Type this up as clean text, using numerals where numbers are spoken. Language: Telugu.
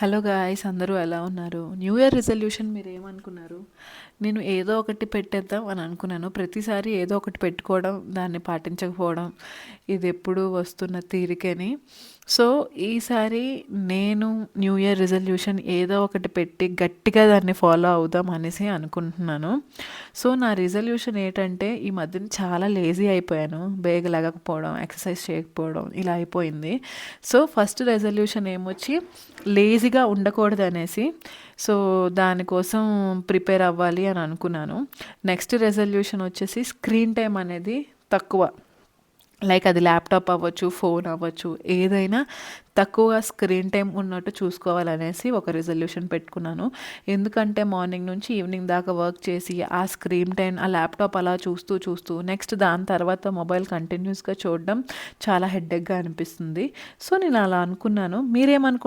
హలో గాయ్స్, అందరూ ఎలా ఉన్నారు? న్యూ ఇయర్ రిజల్యూషన్ మీరేమనుకున్నారు? నేను ఏదో ఒకటి పెట్టేద్దాం అని అనుకున్నాను. ప్రతిసారి ఏదో ఒకటి పెట్టుకోవడం, దాన్ని పాటించకపోవడం ఇది ఎప్పుడూ వస్తున్న తీరికని. సో ఈసారి నేను న్యూ ఇయర్ రిజల్యూషన్ ఏదో ఒకటి పెట్టి గట్టిగా దాన్ని ఫాలో అవుదాం అనేసి అనుకుంటున్నాను. సో నా రిజల్యూషన్ ఏంటంటే, ఈ మధ్యన చాలా లేజీ అయిపోయాను. బేగ లెగకపోవడం, ఎక్సర్సైజ్ చేయకపోవడం ఇలా అయిపోయింది. సో ఫస్ట్ రెజల్యూషన్ ఏమొచ్చి లేజీగా ఉండకూడదు అనేసి. సో దానికోసం ప్రిపేర్ అవ్వాలి అని అనుకున్నాను. నెక్స్ట్ రెజల్యూషన్ వచ్చేసి స్క్రీన్ టైం అనేది తక్కువ. లైక్ అది ల్యాప్టాప్ అవ్వచ్చు, ఫోన్ అవ్వచ్చు, ఏదైనా తక్కువ స్క్రీన్ టైం ఉన్నట్టు చూసుకోవాలనేసి ఒక రిజల్యూషన్ పెట్టుకున్నాను. ఎందుకంటే మార్నింగ్ నుంచి ఈవినింగ్ దాకా వర్క్ చేసి ఆ స్క్రీన్ టైం, ఆ ల్యాప్టాప్ అలా చూస్తూ చూస్తూ నెక్స్ట్ దాని తర్వాత మొబైల్ కంటిన్యూస్గా చూడడం చాలా హెడ్ఏక్గా అనిపిస్తుంది. సో నేను అలా అనుకున్నాను. మీరేమనుకుంటున్నారు?